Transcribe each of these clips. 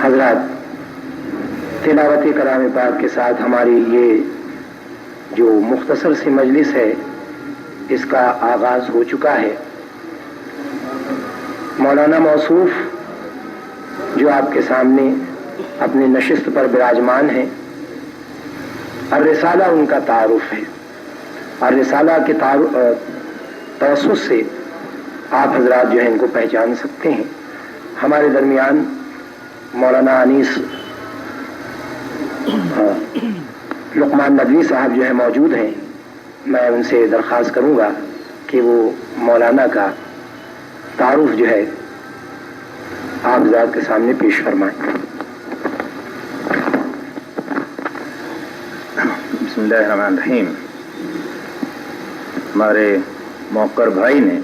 حضرات، تلاوت کلام پاک کے ساتھ ہماری یہ جو مختصر سی مجلس ہے اس کا آغاز ہو چکا ہے۔ مولانا موصوف جو آپ کے سامنے اپنی نشست پر براجمان ہیں، الرسالہ ان کا تعارف ہے۔ الرسالہ کے توسط سے آپ حضرات جو ہیں ان کو پہچان سکتے ہیں۔ ہمارے درمیان مولانا انیس لقمان ندوی صاحب جو ہے موجود ہیں، میں ان سے درخواست کروں گا کہ وہ مولانا کا تعارف جو ہے آپ حضرات کے سامنے پیش فرمائیں۔ بسم اللہ الرحمن الرحیم۔ ہمارے موقر بھائی نے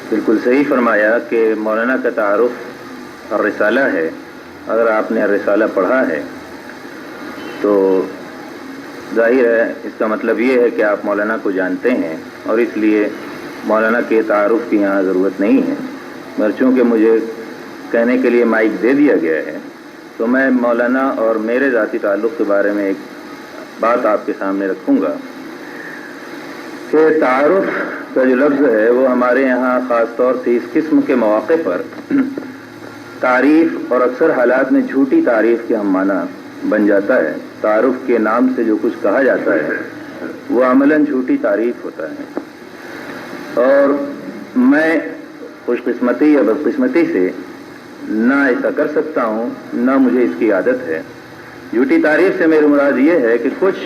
بالکل صحیح فرمایا کہ مولانا کا تعارف الرسالہ ہے۔ اگر آپ نے الرسالہ پڑھا ہے تو ظاہر ہے اس کا مطلب یہ ہے کہ آپ مولانا کو جانتے ہیں، اور اس لیے مولانا کے تعارف کی یہاں ضرورت نہیں ہے۔ مگر چونکہ مجھے کہنے کے لیے مائک دے دیا گیا ہے تو میں مولانا اور میرے ذاتی تعلق کے بارے میں ایک بات آپ کے سامنے رکھوں گا کہ تعارف کا جو لفظ ہے وہ ہمارے یہاں خاص طور سے اس قسم کے مواقع پر تعریف اور اکثر حالات میں جھوٹی تعریف کے ہم معنی بن جاتا ہے۔ تعارف کے نام سے جو کچھ کہا جاتا ہے وہ عملاً جھوٹی تعریف ہوتا ہے، اور میں خوش قسمتی یا بدقسمتی سے نہ ایسا کر سکتا ہوں، نہ مجھے اس کی عادت ہے۔ جھوٹی تعریف سے میری مراد یہ ہے کہ کچھ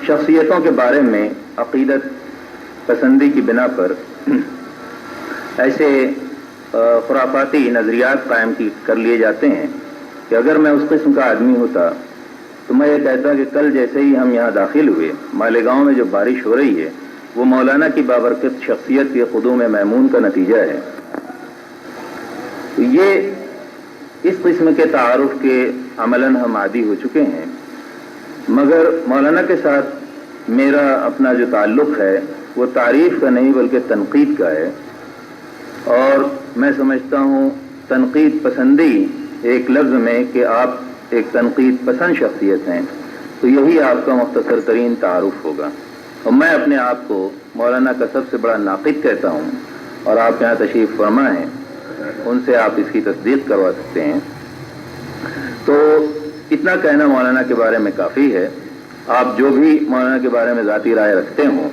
شخصیتوں کے بارے میں عقیدت پسندی کی بنا پر ایسے خرافاتی نظریات قائم کر لیے جاتے ہیں کہ اگر میں اس قسم کا آدمی ہوتا تو میں یہ کہتا کہ کل جیسے ہی ہم یہاں داخل ہوئے، مالیگاؤں میں جو بارش ہو رہی ہے وہ مولانا کی بابرکت شخصیت کے قدوم میمون کا نتیجہ ہے۔ یہ اس قسم کے تعارف کے عملاً ہم عادی ہو چکے ہیں، مگر مولانا کے ساتھ میرا اپنا جو تعلق ہے وہ تعریف کا نہیں بلکہ تنقید کا ہے، اور میں سمجھتا ہوں تنقید پسندی ایک لفظ میں کہ آپ ایک تنقید پسند شخصیت ہیں، تو یہی آپ کا مختصر ترین تعارف ہوگا۔ اور میں اپنے آپ کو مولانا کا سب سے بڑا ناقد کہتا ہوں، اور آپ یہاں تشریف فرما ہیں، ان سے آپ اس کی تصدیق کروا سکتے ہیں۔ تو اتنا کہنا مولانا کے بارے میں کافی ہے۔ آپ جو بھی مولانا کے بارے میں ذاتی رائے رکھتے ہوں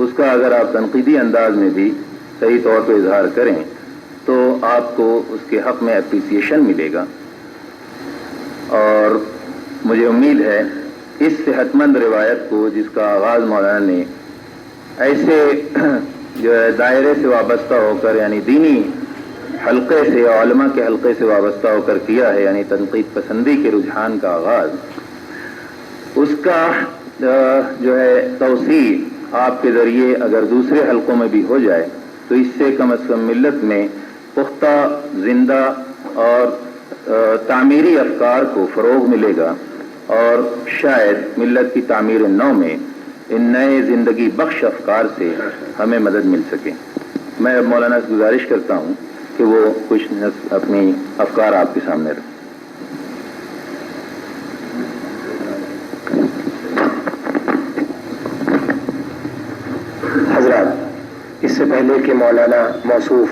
اس کا اگر آپ تنقیدی انداز میں بھی صحیح طور پہ اظہار کریں تو آپ کو اس کے حق میں اپریسیشن ملے گا، اور مجھے امید ہے اس صحت مند روایت کو جس کا آغاز مولانا نے ایسے جو ہے دائرے سے وابستہ ہو کر، یعنی دینی حلقے سے، علماء کے حلقے سے وابستہ ہو کر کیا ہے، یعنی تنقید پسندی کے رجحان کا آغاز، اس کا جو ہے توسیع آپ کے ذریعے اگر دوسرے حلقوں میں بھی ہو جائے تو اس سے کم از کم ملت میں پختہ، زندہ اور تعمیری افکار کو فروغ ملے گا، اور شاید ملت کی تعمیر نو میں ان نئے زندگی بخش افکار سے ہمیں مدد مل سکے۔ میں اب مولانا سے گزارش کرتا ہوں کہ وہ کچھ اپنی افکار آپ کے سامنے رکھیں۔ حضرات، اس سے پہلے کہ مولانا موصوف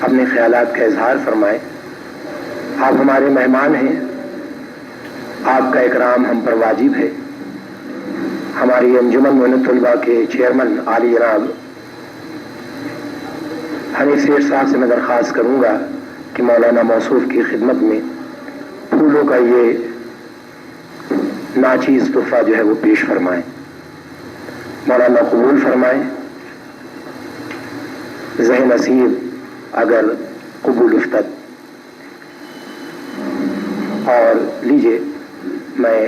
اپنے خیالات کا اظہار فرمائے، آپ ہمارے مہمان ہیں، آپ کا اکرام ہم پر واجب ہے۔ ہماری انجمن معینت طلباء کے چیئرمین عالی جناب حنیف سیٹھ صاحب سے میں درخواست کروں گا کہ مولانا موصوف کی خدمت میں پھولوں کا یہ ناچیز تحفہ جو ہے وہ پیش فرمائیں۔ مولانا قبول فرمائیں، ذہ نصیب اگر قبول افتد۔ اور لیجئے میں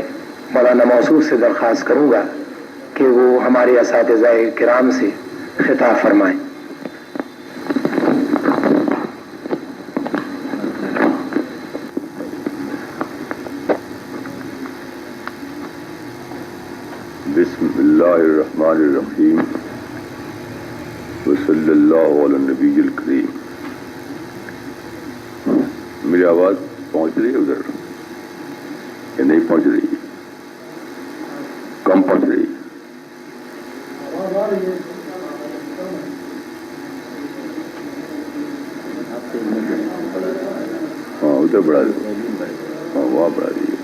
مولانا موصوف سے درخواست کروں گا کہ وہ ہمارے اساتذہ کرام سے خطاب فرمائیں۔ بسم اللہ الرحمن الرحیم وصلی اللہ علی النبی الکریم۔ میری آواز پہنچ رہی ہے ادھر یا نہیں پہنچ رہی؟ کم پہنچ رہی؟ ہاں ادھر بڑھا دو، ہاں وہاں بڑھا دیجیے۔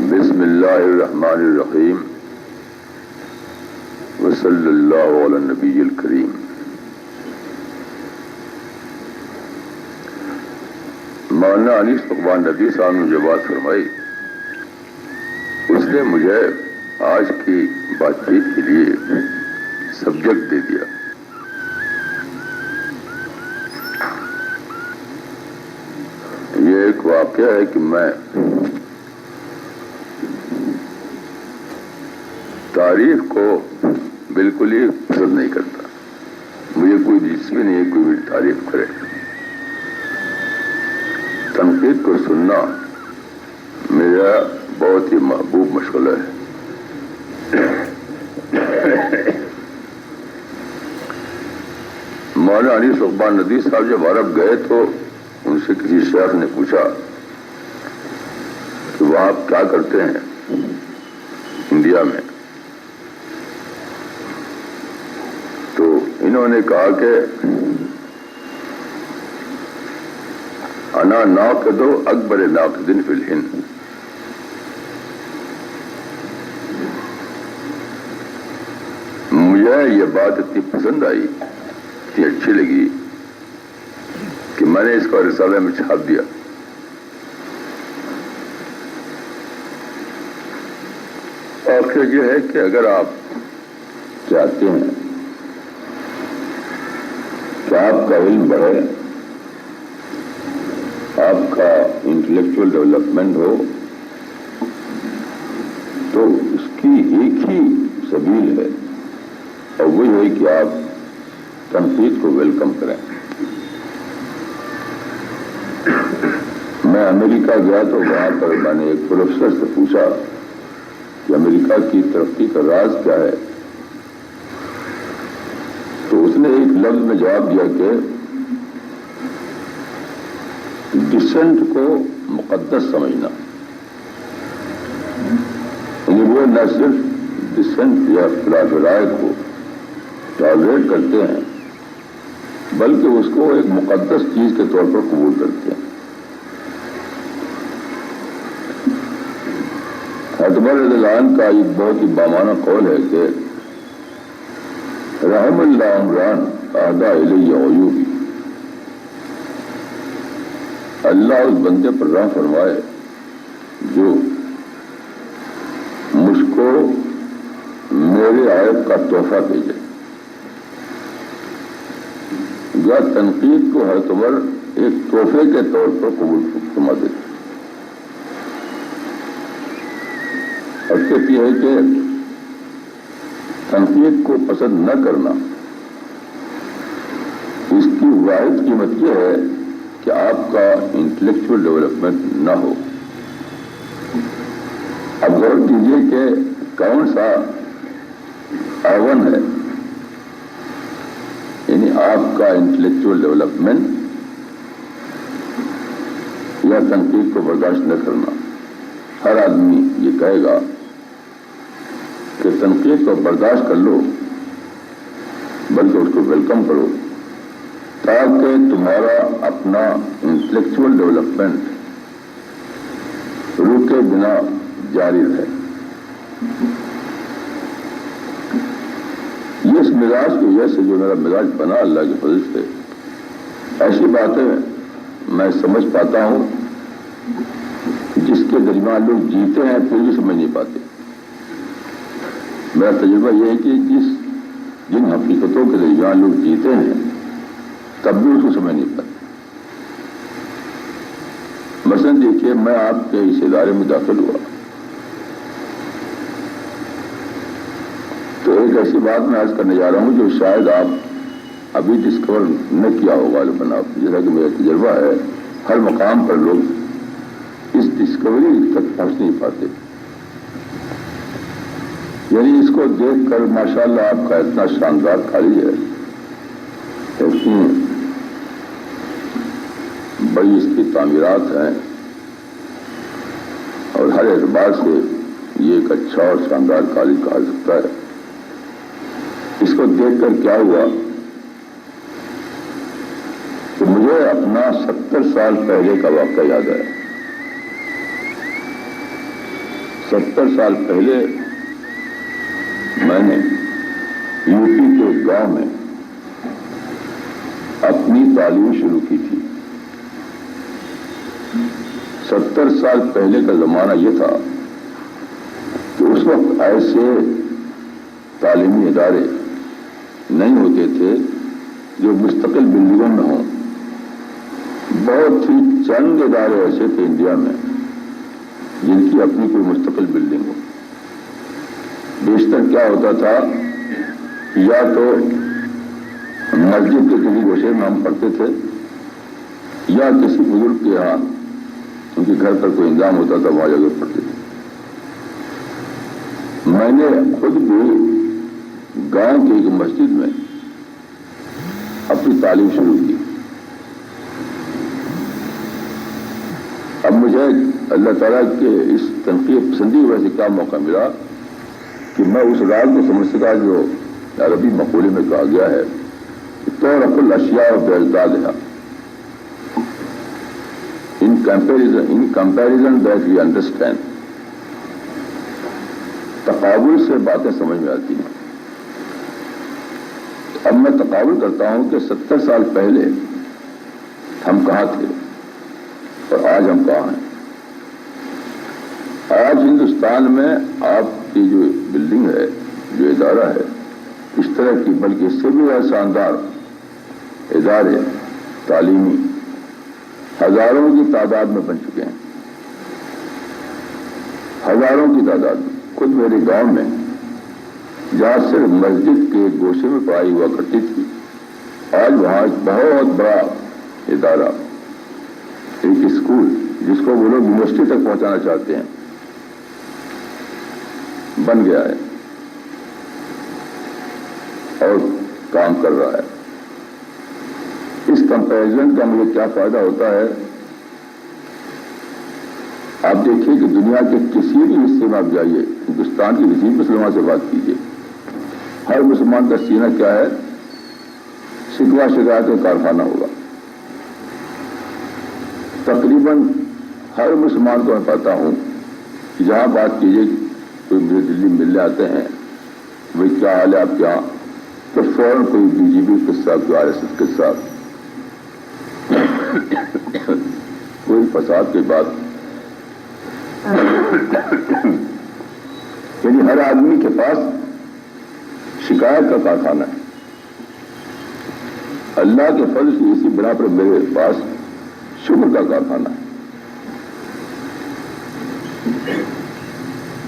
بسم اللہ الرحمن الرحیم وصلی اللہ علی النبی الکریم۔ مولانا انیس اقبال ندوی صاحب نے جو بات فرمائی اس نے مجھے آج کی بات چیت کے لیے سبجیکٹ دے دیا۔ یہ ایک واقعہ ہے کہ میں تعریف کو بالکل ہی پسند نہیں کرتا، مجھے کوئی دلچسپی نہیں ہے کوئی بھی تعریف کرے۔ تنقید کو سننا میرا بہت ہی محبوب مشغلہ ہے۔ مولانا انیس اقبال ندوی صاحب جب عرب گئے تو ان سے کسی شیخ نے پوچھا کہ وہ آپ کیا کرتے ہیں انڈیا میں؟ تو انہوں نے کہا کہ انا ناقد اکبر ناقد فی الہند۔ مجھے یہ بات اتنی پسند آئی، اتنی اچھی لگی کہ میں نے اس کو رسالے میں چھاپ دیا۔ اور یہ ہے کہ اگر آپ چاہتے ہیں کہ آپ کا علم بڑھے، آپ کا انٹلیکچوئل ڈیولپمنٹ ہو، تو اس کی ایک ہی سبیل ہے اور وہ ہے کہ آپ تنقید کو ویلکم کریں۔ میں امریکہ گیا تو وہاں پر میں نے ایک پروفیسر سے پوچھا کہ امریکہ کی ترقی کا راز کیا ہے؟ تو اس نے ایک لفظ میں جواب دیا کہ ڈسنٹ کو مقدس سمجھنا۔ یعنی وہ نہ صرف ڈسنٹ یا اختلاف رائے کو ٹالریٹ کرتے ہیں بلکہ اس کو ایک مقدس چیز کے طور پر قبول کرتے ہیں۔ اعتبار رضی اللہ عنہ کا ایک بہت ہی بامانہ قول ہے کہ رحم اللہ عمران اہدیٰ الی عیوبی، اللہ اس بندے پر رحم فرمائے جو مجھ کو میرے عیب کا تحفہ بھیجے۔ یا تنقید کو ہر طور ایک تحفے کے طور پر قبول فرما دیتے۔ حقیقت یہ ہے کہ تنقید کو پسند نہ کرنا، اس کی واحد قیمت یہ ہے کہ آپ کا انٹلیکچوئل ڈیولپمنٹ نہ ہو۔ اب غور کیجیے کہ کون سا ایون ہے، یعنی آپ کا انٹلیکچوئل ڈیولپمنٹ یا تنقید کو برداشت نہ کرنا۔ ہر آدمی یہ کہے گا کہ تنقید کو برداشت کر لو بلکہ اس کو ویلکم کرو تاکہ تمہارا اپنا انٹلیکچوئل ڈیولپمنٹ رکے بنا جاری رہے۔ یہ اس مزاج کی وجہ سے جو میرا مزاج بنا اللہ کے فضل سے، ایسی باتیں میں سمجھ پاتا ہوں جس کے درمیان لوگ جیتے ہیں پھر بھی سمجھ نہیں پاتے۔ میرا تجربہ یہ ہے کہ جن حقیقتوں کے درمیان لوگ جیتے ہیں تب بھی اس کو سمجھ نہیں پاتے۔ مثلاً دیکھیے، میں آپ کے اس ادارے میں داخل ہوا تو ایک ایسی بات میں عرض کرنے جا رہا ہوں جو شاید آپ ابھی ڈسکور نہ کیا ہوگا غالباً آپ، جیسا کہ میرا تجربہ ہے ہر مقام پر لوگ اس ڈسکوری تک پہنچ نہیں پاتے۔ یعنی اس کو دیکھ کر ماشاءاللہ آپ کا اتنا شاندار کھالی ہے، اتنی بڑی اس کی تعمیرات ہیں، اور ہر اعتبار سے یہ ایک اچھا اور شاندار کالج کہا سکتا ہے۔ اس کو دیکھ کر کیا ہوا کہ مجھے اپنا 70 سال پہلے کا واقعہ یاد آیا۔ 70 سال پہلے میں نے یو پی کے گاؤں میں اپنی تعلیم شروع کی تھی۔ 70 سال پہلے کا زمانہ یہ تھا کہ اس وقت ایسے تعلیمی ادارے نہیں ہوتے تھے جو مستقل بلڈنگوں میں ہوں۔ بہت ہی چند ادارے ایسے تھے انڈیا میں جن کی اپنی کوئی مستقل بلڈنگ ہو۔ بیشتر کیا ہوتا تھا، یا تو مسجد کے کسی گوشے میں ہم پڑھتے تھے، یا کسی بزرگ کے یہاں ان کے گھر پر کوئی انتظام ہوتا تھا، وہاں جا کر پڑھتے تھے۔ میں نے خود بھی گاؤں کی ایک مسجد میں اپنی تعلیم شروع کی۔ اب مجھے اللہ تعالیٰ کے اس تنقید پسندی کی وجہ سے کیا موقع ملا کہ میں اس راز کو سمجھ سکا جو عربی مقولے میں کہا گیا ہے کہ تعرف الاشیاء بأضدادها، in comparison that we understand۔ تقابل سے باتیں سمجھ میں آتی ہیں۔ اب میں تقابل کرتا ہوں کہ 70 سال پہلے ہم کہاں تھے اور آج ہم کہاں ہیں۔ آج ہندوستان میں آپ کی جو بلڈنگ ہے، جو ادارہ ہے، اس طرح کی بلکہ اس سے بھی شاندار ادارے تعلیمی ہزاروں کی تعداد میں بن چکے ہیں، ہزاروں کی تعداد میں۔ خود میرے گاؤں میں جہاں صرف مسجد کے گوشے میں پڑھائی ہوا کرتی تھی، آج وہاں ایک بہت بڑا ادارہ، ایک اسکول جس کو وہ لوگ یونیورسٹی تک پہنچانا چاہتے ہیں، بن گیا ہے اور کام کر رہا ہے۔ اس کمپیریزن کا مجھے کیا فائدہ ہوتا ہے؟ آپ دیکھیے کہ دنیا کے کسی بھی حصے میں آپ جائیے، ہندوستان کی کسی مسلمان سے بات کیجیے، ہر مسلمان کا سینہ کیا ہے؟ شکوہ شکایت کا کارخانہ ہوگا۔ تقریباً ہر مسلمان کو میں پاتا ہوں کہ جہاں بات کیجیے، کوئی مجھے دلی ملنے آتے ہیں، بھائی کیا حال ہے آپ کے یہاں، تو فوراً کوئی بی جے پی کے ساتھ، کوئی RSS کے ساتھ کوئی فساد کی بات۔ یعنی ہر آدمی کے پاس شکایت کا کارخانہ ہے۔ اللہ کے فضل سے اسی بنا پر میرے پاس شکر کا کارخانہ ہے،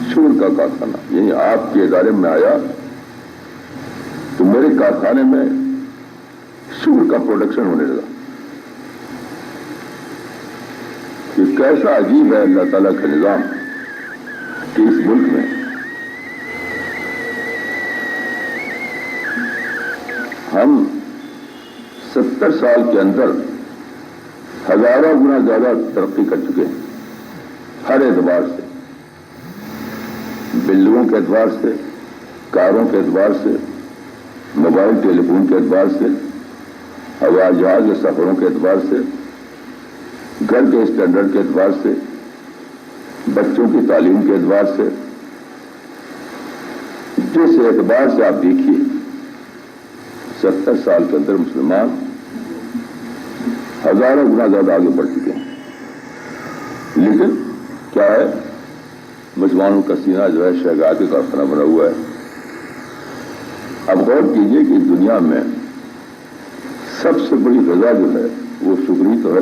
شکر کا کارخانہ۔ یعنی آپ کے ادارے میں آیا تو میرے کارخانے میں شکر کا پروڈکشن ہونے لگا۔ یہ کیسا عجیب ہے اللہ تعالیٰ کا نظام کہ اس ملک میں ہم 70 سال کے اندر ہزاروں گنا زیادہ ترقی کر چکے ہیں، ہر اعتبار سے، بلڈنگوں کے اعتبار سے، کاروں کے اعتبار سے، موبائل ٹیلی فون کے اعتبار سے، ہوائی جہاز کے سفروں کے اعتبار سے، گھر کے اسٹینڈرڈ کے اعتبار سے، بچوں کی تعلیم کے اعتبار سے، جس اعتبار سے آپ دیکھیے 70 سال کے اندر مسلمان ہزاروں گنا زیادہ آگے بڑھ چکے ہیں۔ لیکن کیا ہے، مسلمانوں کا سینہ جو ہے شہگار کے کارخانہ بنا ہوا ہے۔ اب غور کیجئے کہ دنیا میں سب سے بڑی غذا جو ہے وہ شکر ہی تو ہے۔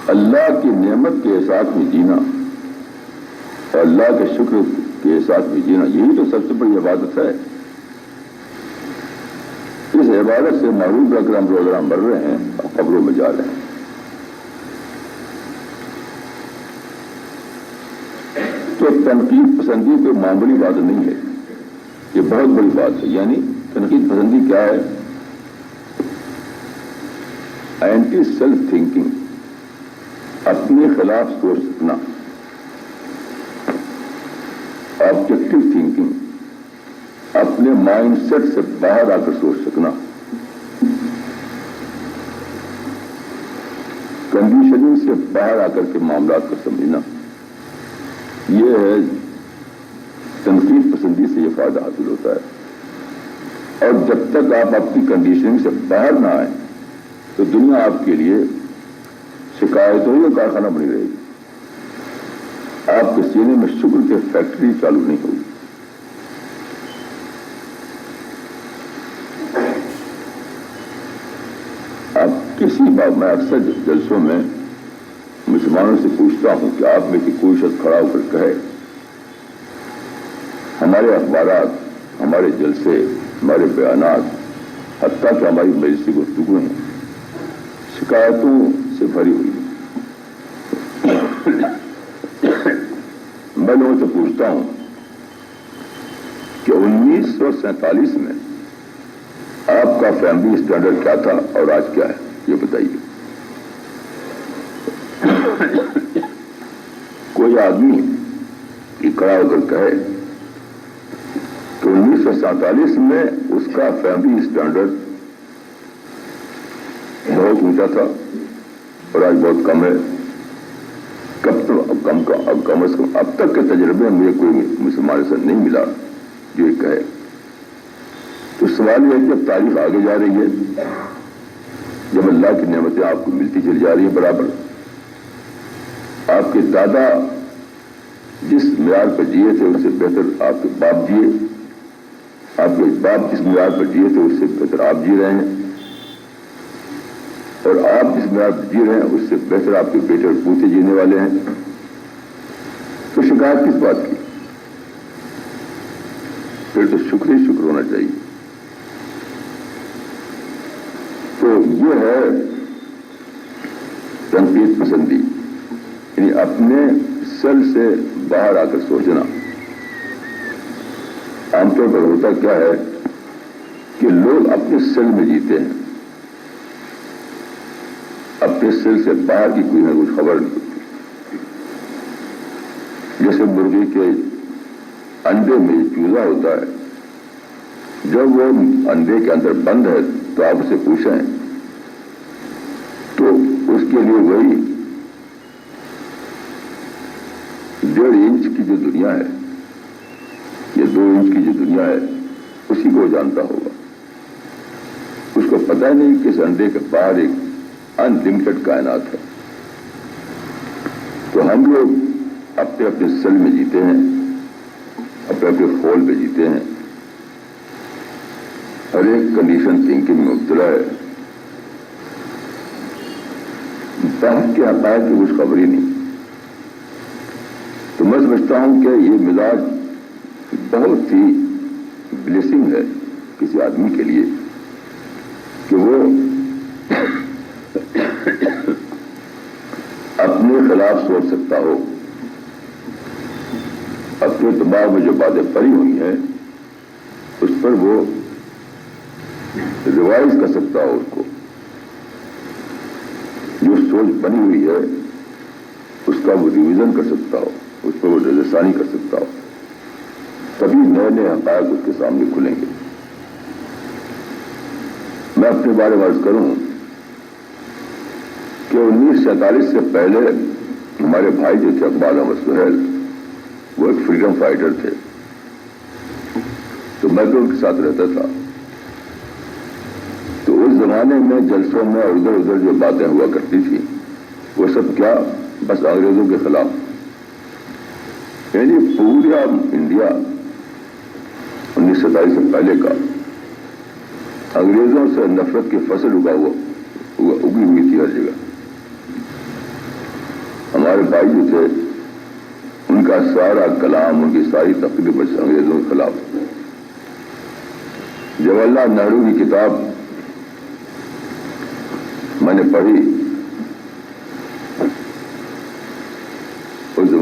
اللہ کی نعمت کے احساس میں جینا اور اللہ کے شکر کے احساس میں جینا، یہی تو سب سے بڑی عبادت ہے۔ اس عبادت سے معروف رکھ کر ہم روزانہ مر رہے ہیں اور قبروں میں جا رہے ہیں۔ تو تنقید پسندی کوئی معمولی بات نہیں ہے، یہ بہت بڑی بات ہے۔ یعنی تنقید پسندی کیا ہے؟ اینٹی سیلف تھنکنگ، اپنے خلاف سوچ سکنا، آبجیکٹو تھنکنگ، اپنے مائنڈ سیٹ سے باہر آ کر سوچ سکنا، کنڈیشننگ سے باہر آ کر کے معاملات کو سمجھنا، یہ ہے تنقید پسندی سے یہ فائدہ حاصل ہوتا ہے۔ اور جب تک آپ اپنی کنڈیشننگ سے باہر نہ آئیں تو دنیا آپ کے لیے شکایتوں کا کارخانہ بنی رہے گی، آپ کے سینے میں شکر کی فیکٹری چالو نہیں ہوگی۔ آپ کسی بات، میں اکثر جلسوں میں مسلمانوں سے پوچھتا ہوں کہ آپ میں سے کوئی شخص کھڑا ہو کر کہے ہمارے اخبارات، ہمارے جلسے، ہمارے بیانات، حتیٰ کہ ہماری مجلسی گفتگو ہیں، شکایتوں سے بھری ہوئی ہے۔ میں لوگوں سے پوچھتا ہوں کہ 1947 میں آپ کا فیملی اسٹینڈرڈ کیا تھا اور آج کیا ہے، یہ بتائیے۔ کوئی آدمی یہ کھڑا ہو کر کہے کہ 1947 میں اس کا فیملی اسٹینڈرڈ بہت اونچا تھا اور آج بہت کم ہے، کم از کم اب تک کے تجربے میں مجھے کوئی مسلمان سے نہیں ملا جو یہ کہے۔ تو سوال یہ ہے کہ اب تاریخ آگے جا رہی ہے، جب اللہ کی نعمتیں آپ کو ملتی چلی جا رہی ہیں برابر، آپ کے دادا جس معیار پر جیے تھے اس سے بہتر آپ کے باپ جیے، آپ کے باپ جس معیار پر جیے تھے اس سے بہتر آپ جی رہے ہیں، اور آپ جس معیار پر جی رہے ہیں اس سے بہتر آپ کے بیٹے اور پوتے جینے والے ہیں، تو شکایت کس بات کی؟ پھر تو شکر ہی شکر ہونا چاہیے۔ تو یہ ہے تنقید پسندی، یعنی اپنے سیل سے باہر آ کر سوچنا۔ عام طور پر ہوتا کیا ہے کہ لوگ اپنے سیل میں جیتے ہیں، اپنے سیل سے باہر کی کوئی نہ کوئی خبر نہیں ہوتی۔ جیسے مرغی کے انڈے میں چوزا ہوتا ہے، جب وہ انڈے کے اندر بند ہے تو آپ اسے پوچھیں تو اس کے لیے وہی 1.5 انچ کی جو دنیا ہے یا 2 انچ کی جو دنیا ہے اسی کو جانتا ہوگا، اس کو پتہ نہیں کہ اس انڈے کے باہر ایک انلمیٹڈ کائنات ہے۔ تو ہم لوگ اپنے اپنے سیل میں جیتے ہیں، اپنے اپنے خول میں جیتے ہیں، ہر ایک کنڈیشن تھنکنگ میں مبتلا ہے، باہر کے حقائق کی کچھ خبر ہی نہیں۔ تو میں سمجھتا ہوں کہ یہ مزاج بہت ہی بلیسنگ ہے کسی آدمی کے لیے کہ وہ اپنے خلاف سوچ سکتا ہو، اپنے دماغ میں جو باتیں پڑی ہوئی ہیں اس پر وہ ریوائز کر سکتا ہو، اس کو جو سوچ بنی ہوئی ہے اس کا وہ ریویژن کر سکتا ہو، اس پر وہ نظرثانی کر سکتا ہو، تبھی نئے نئے حقائق اس کے سامنے کھلیں گے۔ میں اپنے بارے میں عرض کروں کہ 1947 سے پہلے ہمارے بھائی جو تھے اقبال احمد سہیل، وہ ایک فریڈم فائٹر تھے، تو میں بھی ان کے ساتھ رہتا تھا۔ تو اس زمانے میں جلسوں میں ادھر ادھر جو باتیں ہوا کرتی تھی وہ سب کیا، بس انگریزوں کے خلاف، یعنی پورا انڈیا 1947 سے پہلے کا انگریزوں سے نفرت کی فصل اگی ہوئی تھی ہر جگہ۔ ہمارے بھائی جو تھے ان کا سارا کلام، ان کی ساری تقریر بس انگریزوں کے خلاف۔ جواہر لال نہرو کی کتاب میں نے پڑھی، اس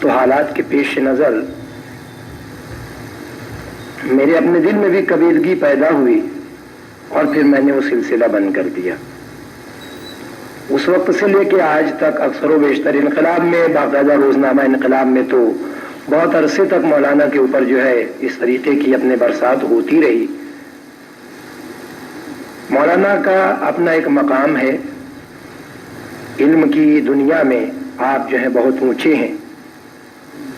تو حالات کے پیش نظر میرے اپنے دل میں بھی کبیرگی پیدا ہوئی اور پھر میں نے وہ سلسلہ بند کر دیا. اس وقت سے لے کے آج تک اکثر و بیشتر انقلاب میں، باقاعدہ روزنامہ انقلاب میں تو بہت عرصے تک مولانا کے اوپر جو ہے اس طریقے کی اپنے برسات ہوتی رہی. مولانا کا اپنا ایک مقام ہے، علم کی دنیا میں آپ جو ہے بہت اونچے ہیں،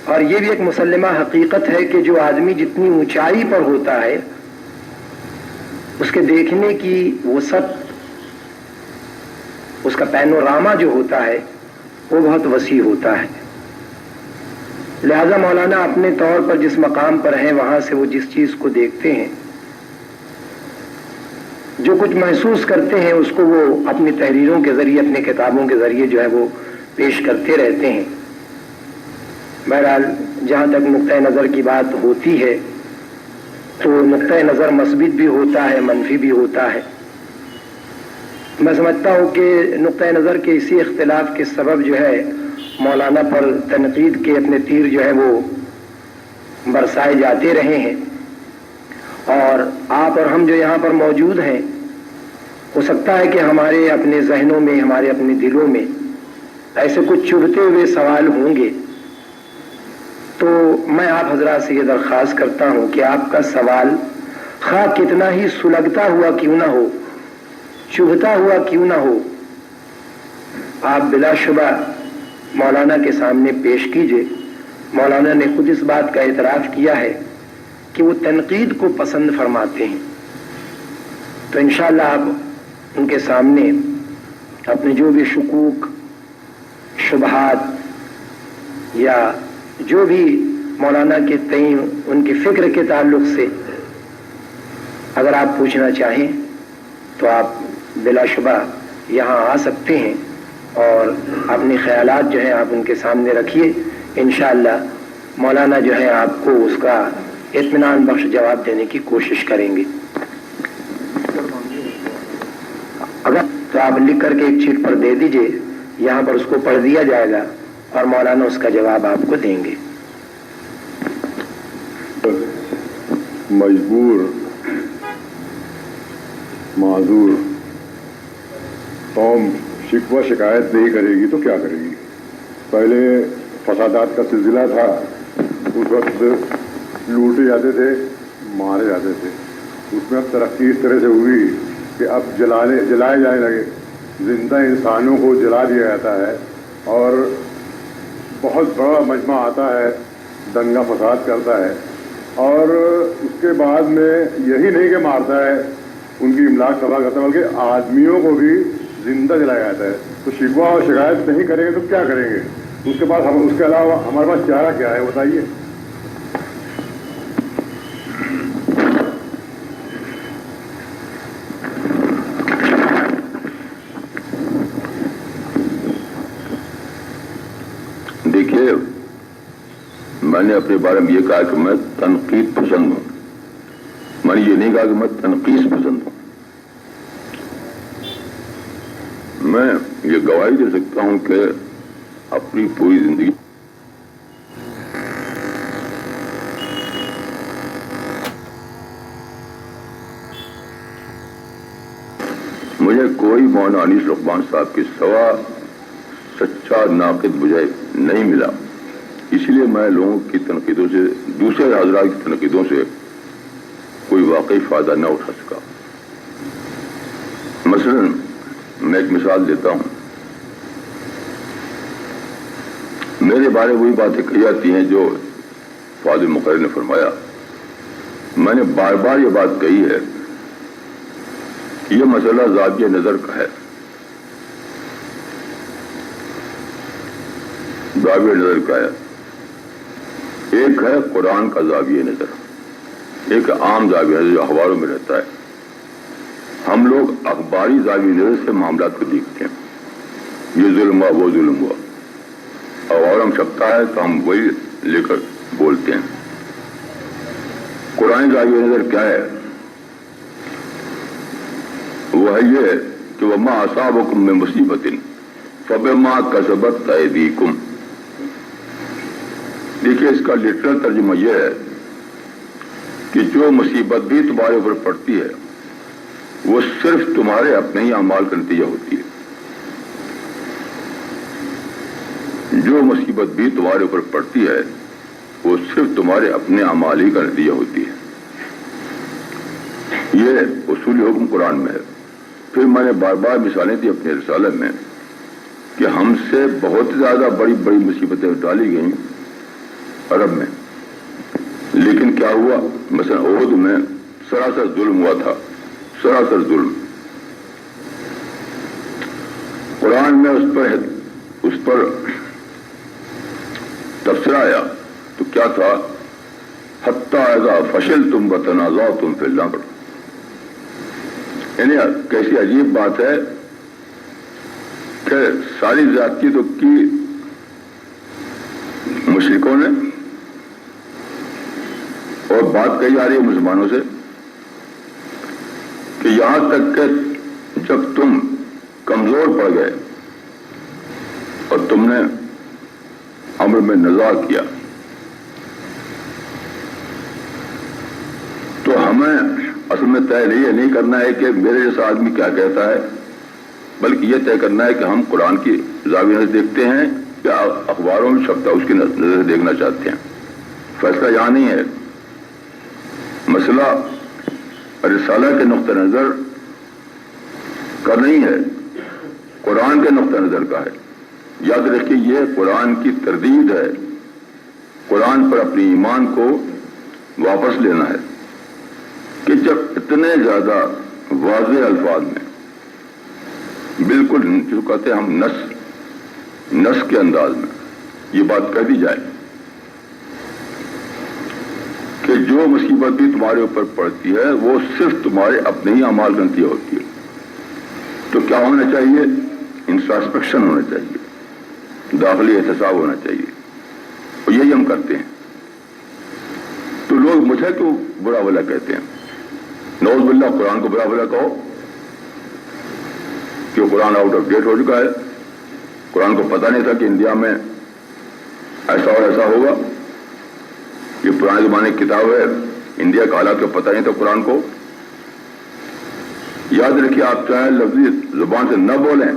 اور یہ بھی ایک مسلمہ حقیقت ہے کہ جو آدمی جتنی اونچائی پر ہوتا ہے اس کے دیکھنے کی وسعت، اس کا پینوراما جو ہوتا ہے وہ بہت وسیع ہوتا ہے. لہذا مولانا اپنے طور پر جس مقام پر ہیں وہاں سے وہ جس چیز کو دیکھتے ہیں، جو کچھ محسوس کرتے ہیں، اس کو وہ اپنی تحریروں کے ذریعے، اپنے کتابوں کے ذریعے جو ہے وہ پیش کرتے رہتے ہیں. بہرحال جہاں تک نقطۂ نظر کی بات ہوتی ہے تو نقطۂ نظر مثبت بھی ہوتا ہے، منفی بھی ہوتا ہے. میں سمجھتا ہوں کہ نقطۂ نظر کے اسی اختلاف کے سبب جو ہے مولانا پر تنقید کے اپنے تیر جو ہے وہ برسائے جاتے رہے ہیں، اور آپ اور ہم جو یہاں پر موجود ہیں، ہو سکتا ہے کہ ہمارے اپنے ذہنوں میں، ہمارے اپنے دلوں میں ایسے کچھ چبھتے ہوئے سوال ہوں گے. تو میں آپ حضرات سے یہ درخواست کرتا ہوں کہ آپ کا سوال خواہ کتنا ہی سلگتا ہوا کیوں نہ ہو، چبھتا ہوا کیوں نہ ہو، آپ بلا شبہ مولانا کے سامنے پیش کیجئے. مولانا نے خود اس بات کا اعتراف کیا ہے کہ وہ تنقید کو پسند فرماتے ہیں. تو انشاءاللہ آپ ان کے سامنے اپنے جو بھی شکوک، شبہات یا جو بھی مولانا کے تئیں ان کی فکر کے تعلق سے اگر آپ پوچھنا چاہیں تو آپ بلا شبہ یہاں آ سکتے ہیں اور اپنے خیالات جو ہیں آپ ان کے سامنے رکھیے. انشاءاللہ مولانا جو ہے آپ کو اس کا اطمینان بخش جواب دینے کی کوشش کریں گے. اگر تو آپ لکھ کر کے ایک چیٹ پر دے دیجئے، یہاں پر اس کو پڑھ دیا جائے گا اور مولانا اس کا جواب آپ کو دیں گے. مجبور، معذور قوم شکوہ شکایت نہیں کرے گی تو کیا کرے گی؟ پہلے فسادات کا سلسلہ تھا، اس وقت لوٹے جاتے تھے، مارے جاتے تھے. اس میں اب ترقی اس طرح سے ہوئی کہ اب جلائے جانے لگے، زندہ انسانوں کو جلا دیا جاتا ہے، اور بہت بڑا مجمع آتا ہے، دنگا فساد کرتا ہے، اور اس کے بعد میں یہی نہیں کہ مارتا ہے، ان کی املاک تباہ کرتا ہے، بلکہ آدمیوں کو بھی زندہ جلایا جاتا ہے. تو شکوہ اور شکایت نہیں کریں گے تو کیا کریں گے؟ اس کے علاوہ ہمارے پاس چارہ کیا ہے بتائیے؟ دیکھیے، میں نے اپنے بارے میں یہ کہا کہ میں تنقید پسند ہوں، میں نے یہ نہیں کہا کہ میں تنقید پسند ہوں. میں یہ گواہی دے سکتا ہوں کہ اپنی پوری زندگی مجھے کوئی مولانا انیس رحمان صاحب کے سوا سچا ناقد مجھے نہیں ملا. اس لیے میں لوگوں کی تنقیدوں سے، دوسرے حضرات کی تنقیدوں سے کوئی واقعی فائدہ نہ اٹھا سکا. مثلا میں ایک مثال دیتا ہوں. میرے بارے وہی باتیں کہی جاتی ہیں جو فاضل مقرر نے فرمایا. میں نے بار بار یہ بات کہی ہے کہ یہ مسئلہ زاویہ نظر کا ہے. زاویہ نظر کا ہے. ایک ہے قرآن کا زاویہ نظر، ایک عام زاویہ نظر جو اخباروں میں رہتا ہے. ہم لوگ اخباری زاویہ نظر سے معاملات کو دیکھتے ہیں، یہ ظلم ہوا، وہ ظلم ہوا، اور ہم چھپتا ہے تو ہم وہی لے کر بولتے ہیں. قرآن زاویہ نظر کیا ہے؟ وہ ہے یہ کہ وما اصابکم من مصیبۃ فبما کسبت ایدیکم. دیکھیے اس کا لٹرل ترجمہ یہ ہے کہ جو مصیبت بھی تمہارے اوپر پڑتی ہے وہ صرف تمہارے اپنے ہی اعمال کا نتیجہ ہوتی ہے. جو مصیبت بھی تمہارے اوپر پڑتی ہے وہ صرف تمہارے اپنے اعمال ہی کا نتیجہ ہوتی ہے. یہ اصولی حکم قرآن میں ہے. پھر میں نے بار بار مثالیں دی اپنے رسالے میں کہ ہم سے بہت زیادہ بڑی بڑی مصیبتیں ڈالی گئیں عرب میں، لیکن کیا ہوا؟ مثلا احد میں سراسر ظلم ہوا تھا، سراسر ظلم. قرآن میں اس پر تبصرہ آیا تو کیا تھا؟ حتی اذا فشلتم وتنازعتم فی الامر. یعنی کیسی عجیب بات ہے کہ ساری زیادتی تو کی مشرکوں نے، اور بات کہی جا رہی ہے مسلمانوں سے کہ یہاں تک کہ جب تم کمزور پڑ گئے اور تم نے امر میں نزاع کیا تو ہمیں اصل میں طے نہیں کرنا ہے کہ میرے جیسا آدمی کیا کہتا ہے، بلکہ یہ طے کرنا ہے کہ ہم قرآن کی زاویے سے دیکھتے ہیں یا اخباروں میں چھپتا اس کی نظر سے دیکھنا چاہتے ہیں. فیصلہ یہاں نہیں ہے، مسئلہ رسالہ کے نقطہ نظر کا نہیں ہے، قرآن کے نقطہ نظر کا ہے. یاد رکھیے یہ قرآن کی تردید ہے، قرآن پر اپنی ایمان کو واپس لینا ہے کہ جب اتنے زیادہ واضح الفاظ میں بالکل جو کہتے ہیں ہم نس کے انداز میں یہ بات کہہ دی جائے کہ جو مصیبت بھی تمہارے اوپر پڑتی ہے وہ صرف تمہارے اپنے ہی اعمال کا نتیجہ ہوتی ہے، تو کیا ہونا چاہیے؟ انٹراسپیکشن ہونا چاہیے، داخلی احتساب ہونا چاہیے، اور یہی ہم کرتے ہیں. تو لوگ مجھے کیوں برا بھلا کہتے ہیں؟ نعوذ باللہ قرآن کو برا بھلا کہو کہ قرآن آؤٹ آف ڈیٹ ہو چکا ہے، قرآن کو پتہ نہیں تھا کہ انڈیا میں ایسا اور ایسا ہوگا، یہ پرانے زمانے کی کتاب ہے، انڈیا کا حالات کو پتہ نہیں تھا قرآن کو. یاد رکھیے آپ چاہے لفظی زبان سے نہ بولیں،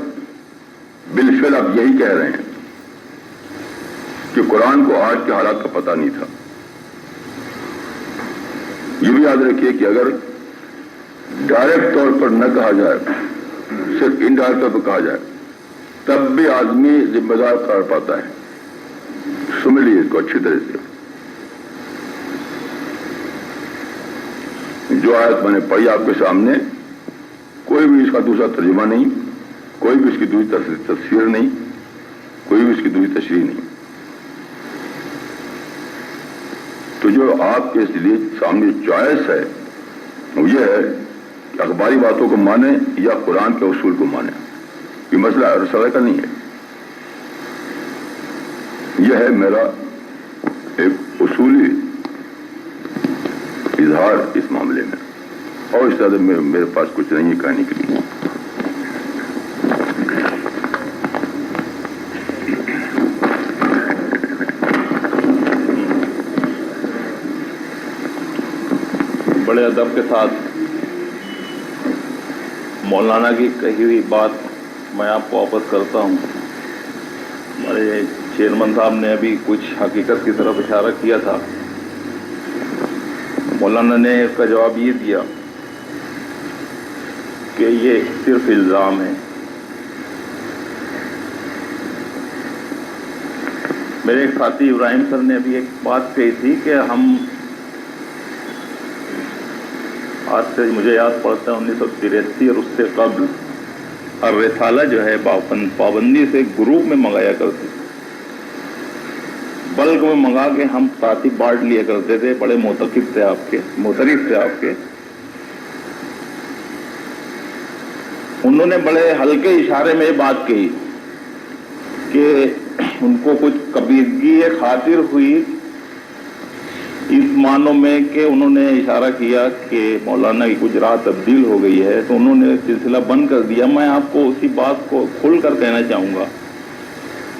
بالفعل آپ یہی کہہ رہے ہیں کہ قرآن کو آج کے حالات کا پتہ نہیں تھا. یہ بھی یاد رکھیے کہ اگر ڈائریکٹ طور پر نہ کہا جائے، صرف انڈائریکٹ طور پر کہا جائے، تب بھی آدمی ذمہ دار قرار پاتا ہے. سمجھ لیجیے اس کو اچھی طرح سے. جو آیت میں نے پڑھی آپ کے سامنے، کوئی بھی اس کا دوسرا ترجمہ نہیں، کوئی بھی اس کی دوسری تفسیر نہیں، کوئی بھی اس کی دوسری تشریح نہیں. تو جو آپ کے لیے سامنے چوائس ہے وہ یہ ہے کہ اخباری باتوں کو مانیں یا قرآن کے اصول کو مانیں. یہ مسئلہ رسالہ کا نہیں ہے، یہ ہے میرا ایک اصولی اظہار اس معاملے میں، اور اس طرح میرے پاس کچھ نہیں ہے کہنے کے لیے. بڑے ادب کے ساتھ مولانا کی کہی ہوئی بات میں آپ کو واپس کرتا ہوں. ہمارے چیئرمین صاحب نے ابھی کچھ حقیقت کی طرف اشارہ کیا تھا. مولانا نے اس کا جواب یہ دیا کہ یہ صرف الزام ہے. میرے ایک ساتھی ابراہیم سر نے ابھی ایک بات کہی تھی کہ ہم آج سے مجھے یاد پڑتا ہے 1983 اور اس سے قبل الرسالہ جو ہے پابندی سے گروپ میں منگایا کرتے تھے، بلک میں منگا کے ہم ساتھی بانٹ لیا کرتے تھے. بڑے معترف تھے آپ کے. انہوں نے بڑے ہلکے اشارے میں یہ بات کہی کہ ان کو کچھ کبیرگی خاطر ہوئی اس معنوں میں کہ انہوں نے اشارہ کیا کہ مولانا کی کچھ راہ تبدیل ہو گئی ہے، تو انہوں نے سلسلہ بند کر دیا. میں آپ کو اسی بات کو کھل کر کہنا چاہوں گا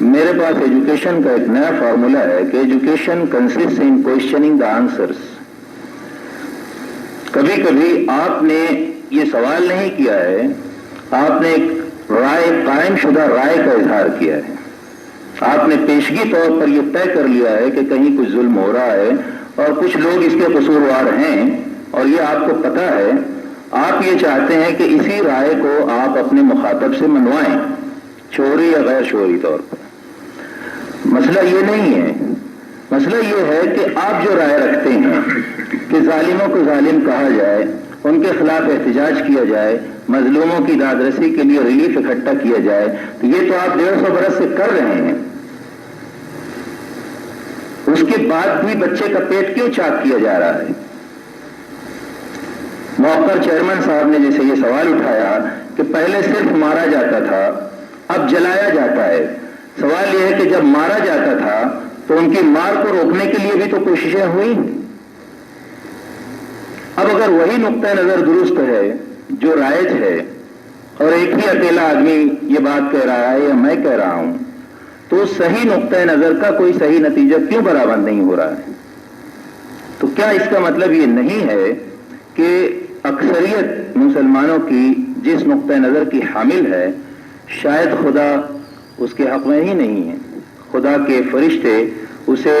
میرے پاس ایجوکیشن کا ایک نیا فارمولا ہے کہ ایجوکیشن کنسسٹ ان کوشچننگ دا آنسرس. کبھی کبھی آپ نے یہ سوال نہیں کیا ہے, آپ نے ایک رائے, قائم شدہ رائے کا اظہار کیا ہے. آپ نے پیشگی طور پر یہ طے کر لیا ہے کہ کہیں کچھ ظلم ہو رہا ہے اور کچھ لوگ اس کے قصوروار ہیں, اور یہ آپ کو پتہ ہے. آپ یہ چاہتے ہیں کہ اسی رائے کو آپ اپنے مخاطب سے منوائیں, شعوری یا غیر شعوری طور پر. مسئلہ یہ نہیں ہے. مسئلہ یہ ہے کہ آپ جو رائے رکھتے ہیں کہ ظالموں کو ظالم کہا جائے, ان کے خلاف احتجاج کیا جائے, مظلوموں کی داد رسی کے لیے ریلیف اکٹھا کیا جائے, تو یہ تو آپ 150 برس سے کر رہے ہیں. اس کے بعد بھی بچے کا پیٹ کیوں چاک کیا جا رہا ہے؟ موقر چیئرمین صاحب نے جیسے یہ سوال اٹھایا کہ پہلے صرف مارا جاتا تھا, اب جلایا جاتا ہے. سوال یہ ہے کہ جب مارا جاتا تھا تو ان کی مار کو روکنے کے لیے بھی تو کوششیں ہوئی. اب اگر وہی نقطہ نظر درست ہے جو رائج ہے, اور ایک ہی اکیلا آدمی یہ بات کہہ رہا ہے یا میں کہہ رہا ہوں, تو صحیح نقطہ نظر کا کوئی صحیح نتیجہ کیوں برآمد نہیں ہو رہا ہے؟ تو کیا اس کا مطلب یہ نہیں ہے کہ اکثریت مسلمانوں کی جس نقطہ نظر کی حامل ہے, شاید خدا اس کے حق میں ہی نہیں ہے, خدا کے فرشتے اسے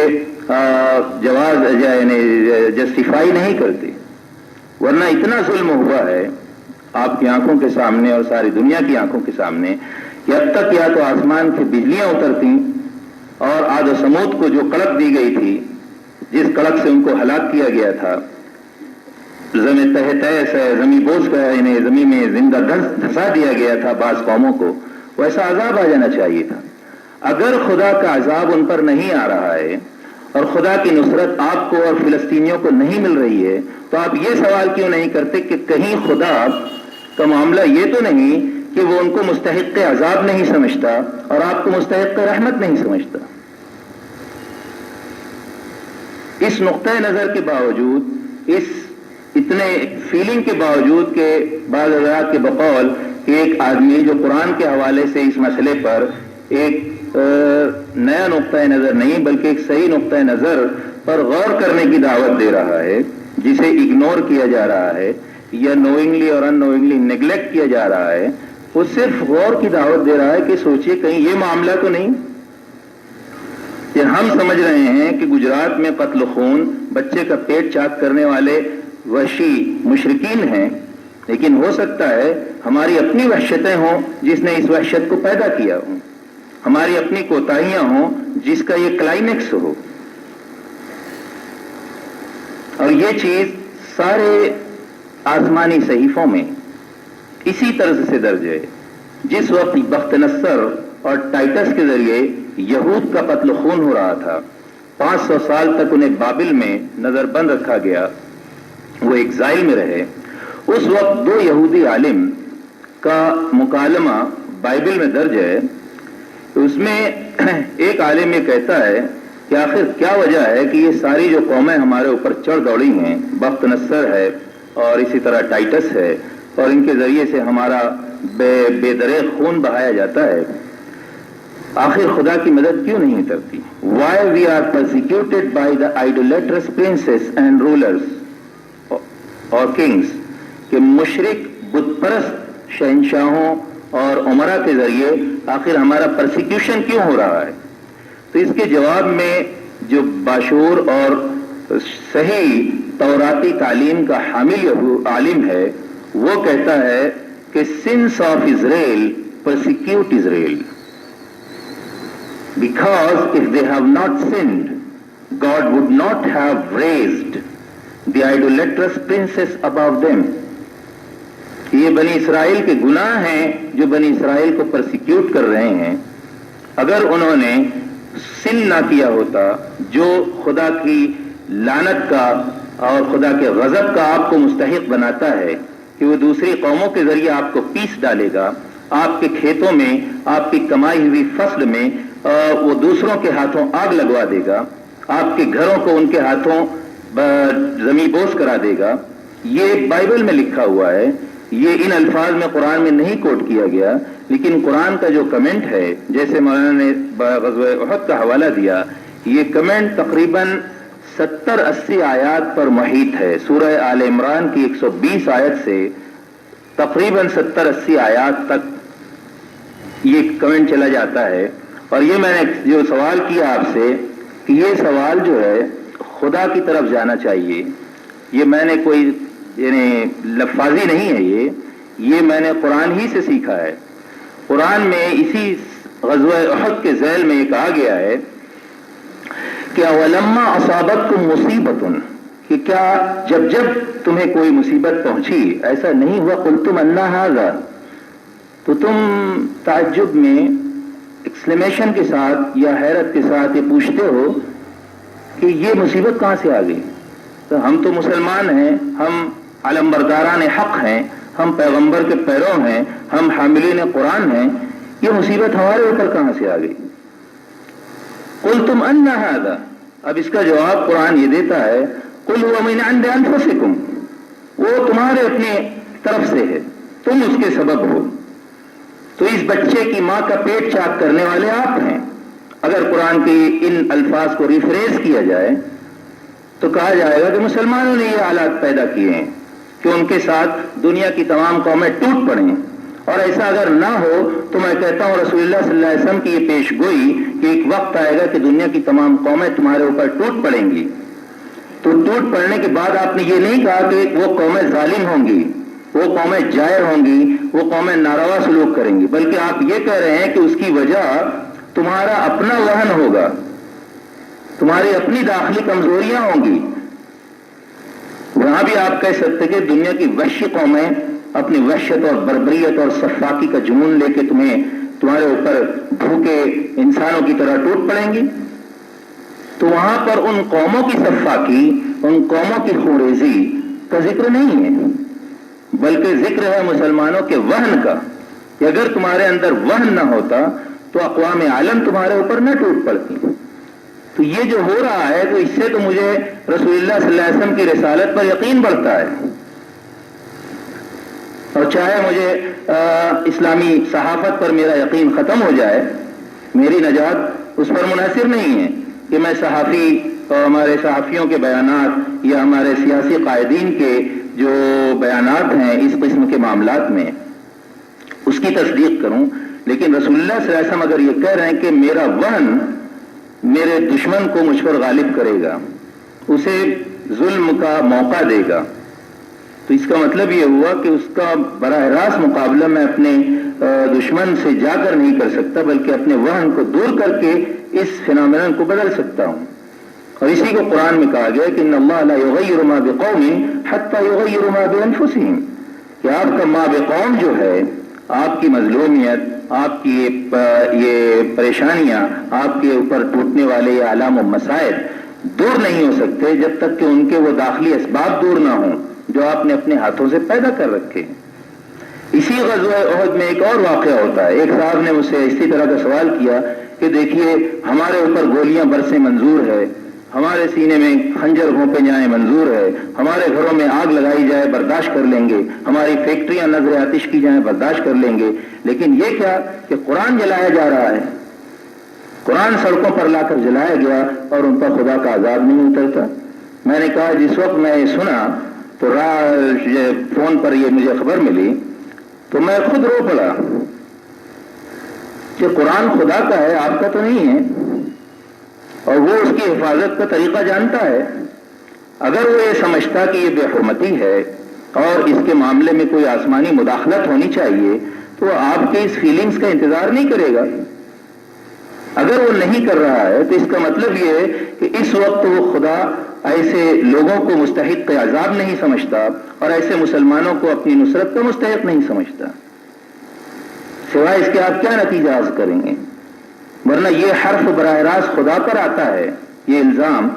جواز یعنی جسٹیفائی نہیں کرتے. ورنہ اتنا ظلم ہوا ہے آپ کی آنکھوں کے سامنے اور ساری دنیا کی آنکھوں کے سامنے کہ اب تک یا تو آسمان سے بجلیاں اترتی اور عاد و سمود کو جو کڑک دی گئی تھی, جس کڑک سے ان کو ہلاک کیا گیا تھا, زمین زمین بوجھ کا یعنی زمین میں زندہ دھسا دیا گیا تھا بعض قوموں کو, ویسا عذاب آ جانا چاہیے تھا. اگر خدا کا عذاب ان پر نہیں آ رہا ہے اور خدا کی نصرت آپ کو اور فلسطینیوں کو نہیں مل رہی ہے, تو آپ یہ سوال کیوں نہیں کرتے کہ کہیں خدا کا معاملہ یہ تو نہیں کہ وہ ان کو مستحق عذاب نہیں سمجھتا اور آپ کو مستحق رحمت نہیں سمجھتا؟ اس نقطۂ نظر کے باوجود, اس اتنے فیلنگ کے باوجود کہ بعض حضرات کے بقول کہ ایک آدمی جو قرآن کے حوالے سے اس مسئلے پر ایک نیا نقطۂ نظر نہیں بلکہ ایک صحیح نقطۂ نظر پر غور کرنے کی دعوت دے رہا ہے, جسے اگنور کیا جا رہا ہے یا نوئنگلی اور ان نوئنگلی نیگلیکٹ کیا جا رہا ہے, وہ صرف غور کی دعوت دے رہا ہے کہ سوچئے کہیں یہ معاملہ تو نہیں کہ ہم سمجھ رہے ہیں کہ گجرات میں قتل خون, بچے کا پیٹ چاک کرنے والے وحشی مشرکین ہیں, لیکن ہو سکتا ہے ہماری اپنی وحشتیں ہوں جس نے اس وحشت کو پیدا کیا ہو, ہماری اپنی کوتاہیاں ہوں جس کا یہ کلائمیکس ہو. اور یہ چیز سارے آسمانی صحیفوں میں اسی طرز سے درج ہے. جس وقت بخت نصر اور ٹائٹس کے ذریعے یہود کا قتل خون ہو رہا تھا, 500 سال تک انہیں بابل میں نظر بند رکھا گیا, وہ ایگزائل میں رہے. اس وقت 2 یہودی عالم کا مکالمہ بائبل میں درج ہے. اس میں ایک عالم یہ کہتا ہے کہ آخر کیا وجہ ہے کہ یہ ساری جو قومیں ہمارے اوپر چڑھ دوڑی ہیں, بخت نصر ہے اور اسی طرح ٹائٹس ہے, اور ان کے ذریعے سے ہمارا بے دریغ خون بہایا جاتا ہے, آخر خدا کی مدد کیوں نہیں کرتی؟ Why we are persecuted by the idolatrous princes and rulers or kings, کہ مشرک بت پرست شہنشاہوں اور عمرا کے ذریعے آخر ہمارا پرسیکیوشن کیوں ہو رہا ہے؟ تو اس کے جواب میں جو باشعور اور صحیح توراتی تعلیم کا حامل عالم ہے وہ کہتا ہے کہ sins of Israel persecute Israel, because if they have not sinned, God would not have raised the idolatrous princes above them. یہ بنی اسرائیل کے گناہ ہیں جو بنی اسرائیل کو پرسیکیوٹ کر رہے ہیں. اگر انہوں نے سن نہ کیا ہوتا جو خدا کی لعنت کا اور خدا کے غضب کا آپ کو مستحق بناتا ہے کہ وہ دوسری قوموں کے ذریعے آپ کو پیس ڈالے گا, آپ کے کھیتوں میں, آپ کی کمائی ہوئی فصل میں وہ دوسروں کے ہاتھوں آگ لگوا دے گا, آپ کے گھروں کو ان کے ہاتھوں زمین بوس کرا دے گا. یہ بائبل میں لکھا ہوا ہے. یہ ان الفاظ میں قرآن میں نہیں کوٹ کیا گیا، لیکن قرآن کا جو کمنٹ ہے، جیسے مولانا نے غزوہ احد کا حوالہ دیا، یہ کمنٹ تقریباً 70-80 آیات پر محیط ہے۔ سورہ آل عمران کی 120 آیت سے تقریباً 70-80 آیات تک یہ کمنٹ چلا جاتا ہے۔ اور یہ میں نے جو سوال کیا آپ سے کہ یہ سوال جو ہے خدا کی طرف جانا چاہیے، یہ میں نے کوئی یعنی لفاظی نہیں ہے، یہ میں نے قرآن ہی سے سیکھا ہے۔ قرآن میں اسی غزوہ احد کے ذیل میں یہ کہا گیا ہے کہ اولما اصابتکم مصیبۃ، کہ کیا جب تمہیں کوئی مصیبت پہنچی ایسا نہیں ہوا قلتم ان ھذا، تو تم تعجب میں ایکسکلیمیشن کے ساتھ یا حیرت کے ساتھ یہ پوچھتے ہو کہ یہ مصیبت کہاں سے آ گئی؟ تو ہم تو مسلمان ہیں، ہم علمبرداران حق ہیں، ہم پیغمبر کے پیرو ہیں، ہم حاملین قرآن ہیں، یہ مصیبت ہمارے اوپر کہاں سے آ گئی؟ قلتم ان ھذا، اب اس کا جواب قرآن یہ دیتا ہے قل هو من عند انفسکم، وہ تمہارے اپنے طرف سے ہے، تم اس کے سبب ہو۔ تو اس بچے کی ماں کا پیٹ چاک کرنے والے آپ ہیں۔ اگر قرآن کے ان الفاظ کو ریفریز کیا جائے تو کہا جائے گا کہ مسلمانوں نے یہ حالات پیدا کیے ہیں کہ ان کے ساتھ دنیا کی تمام قومیں ٹوٹ پڑیں، اور ایسا اگر نہ ہو تو میں کہتا ہوں رسول اللہ صلی اللہ علیہ وسلم کی یہ پیش گوئی کہ ایک وقت آئے گا کہ دنیا کی تمام قومیں تمہارے اوپر ٹوٹ پڑیں گی، تو ٹوٹ پڑنے کے بعد آپ نے یہ نہیں کہا کہ وہ قومیں ظالم ہوں گی، وہ قومیں جائر ہوں گی، وہ قومیں ناروا سلوک کریں گی، بلکہ آپ یہ کہہ رہے ہیں کہ اس کی وجہ تمہارا اپنا وہن ہوگا، تمہاری اپنی داخلی کمزوریاں ہوں گی۔ وہاں بھی آپ کہہ سکتے کہ دنیا کی وحشی قومیں اپنی وحشت اور بربریت اور سفاکی کا جنون لے کے تمہارے اوپر بھوکے انسانوں کی طرح ٹوٹ پڑیں گی، تو وہاں پر ان قوموں کی سفاکی، ان قوموں کی خوریزی کا ذکر نہیں ہے، بلکہ ذکر ہے مسلمانوں کے وہن کا، کہ اگر تمہارے اندر وہن نہ ہوتا تو اقوام عالم تمہارے اوپر نہ ٹوٹ پڑتی۔ تو یہ جو ہو رہا ہے تو اس سے تو مجھے رسول اللہ صلی اللہ علیہ وسلم کی رسالت پر یقین بڑھتا ہے، اور چاہے مجھے اسلامی صحافت پر میرا یقین ختم ہو جائے، میری نجات اس پر منحصر نہیں ہے کہ میں صحافی اور ہمارے صحافیوں کے بیانات یا ہمارے سیاسی قائدین کے جو بیانات ہیں اس قسم کے معاملات میں اس کی تصدیق کروں، لیکن رسول اللہ صلی اللہ علیہ وسلم اگر یہ کہہ رہے ہیں کہ میرا وہن میرے دشمن کو مجھ پر غالب کرے گا، اسے ظلم کا موقع دے گا، تو اس کا مطلب یہ ہوا کہ اس کا براہ راست مقابلہ میں اپنے دشمن سے جا کر نہیں کر سکتا، بلکہ اپنے وہن کو دور کر کے اس فینومینن کو بدل سکتا ہوں۔ اور اسی کو قرآن میں کہا گیا کہ ان اللہ لا یغیر ما بقوم حتی یغیر ما بانفسہم، کہ آپ کا ما بقوم جو ہے، آپ کی مظلومیت، آپ کی یہ پریشانیاں، آپ کے اوپر ٹوٹنے والے یہ آلام و مسائل دور نہیں ہو سکتے جب تک کہ ان کے وہ داخلی اسباب دور نہ ہوں جو آپ نے اپنے ہاتھوں سے پیدا کر رکھے۔ اسی غزوہ احد میں ایک اور واقعہ ہوتا ہے۔ ایک صاحب نے مجھ سے اسی طرح کا سوال کیا کہ دیکھیے ہمارے اوپر گولیاں برسیں منظور ہے، ہمارے سینے میں خنجر گھونپے جائیں منظور ہے، ہمارے گھروں میں آگ لگائی جائے برداشت کر لیں گے، ہماری فیکٹریاں نظر آتش کی جائیں برداشت کر لیں گے، لیکن یہ کیا کہ قرآن جلایا جا رہا ہے، قرآن سڑکوں پر لا کر جلایا گیا اور ان پر خدا کا عذاب نہیں اترتا۔ میں نے کہا جس وقت میں یہ سنا تو فون پر یہ مجھے خبر ملی تو میں خود رو پڑا کہ قرآن خدا کا ہے، آپ کا تو نہیں ہے، اور وہ اس کی حفاظت کا طریقہ جانتا ہے۔ اگر وہ یہ سمجھتا کہ یہ بے حرمتی ہے اور اس کے معاملے میں کوئی آسمانی مداخلت ہونی چاہیے تو وہ آپ کے اس فیلنگز کا انتظار نہیں کرے گا۔ اگر وہ نہیں کر رہا ہے تو اس کا مطلب یہ ہے کہ اس وقت وہ خدا ایسے لوگوں کو مستحق عذاب نہیں سمجھتا اور ایسے مسلمانوں کو اپنی نصرت کا مستحق نہیں سمجھتا، سوائے اس کے آپ کیا نتیجہ حاصل کریں گے؟ ورنہ یہ حرف براہ راست خدا پر آتا ہے، یہ الزام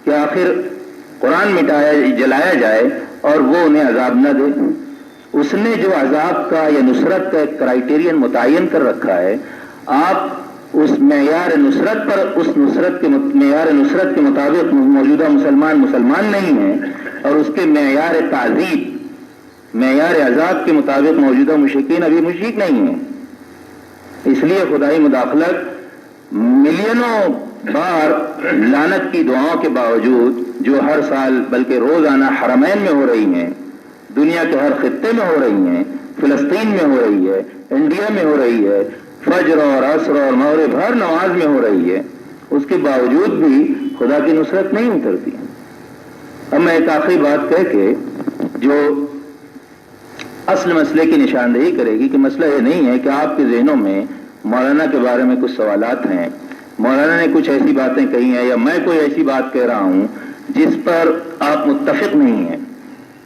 کہ آخر قرآن جلایا جائے اور وہ انہیں عذاب نہ دے۔ اس نے جو عذاب کا یا نصرت کا ایک کرائیٹیرین متعین کر رکھا ہے، آپ اس معیار نصرت پر، اس معیار نصرت کے مطابق موجودہ مسلمان نہیں ہیں، اور اس کے معیار تعذیب معیار عذاب کے مطابق موجودہ مشرکین ابھی مشرک نہیں ہیں. اس لیے خدائی مداخلت ملینوں بار لعنت کی دعاؤں کے باوجود جو ہر سال بلکہ روزانہ حرمین میں ہو رہی ہیں، دنیا کے ہر خطے میں ہو رہی ہیں، فلسطین میں ہو رہی ہے، انڈیا میں ہو رہی ہے، فجر اور عصر اور مغرب ہر نماز میں ہو رہی ہے، اس کے باوجود بھی خدا کی نصرت نہیں اترتی. اب میں ایک آخری بات کہہ کے جو اصل مسئلے کی نشاندہی کرے گی کہ مسئلہ یہ نہیں ہے کہ آپ کے ذہنوں میں مولانا کے بارے میں کچھ سوالات ہیں، مولانا نے کچھ ایسی باتیں کہی ہیں یا میں کوئی ایسی بات کہہ رہا ہوں جس پر آپ متفق نہیں ہیں.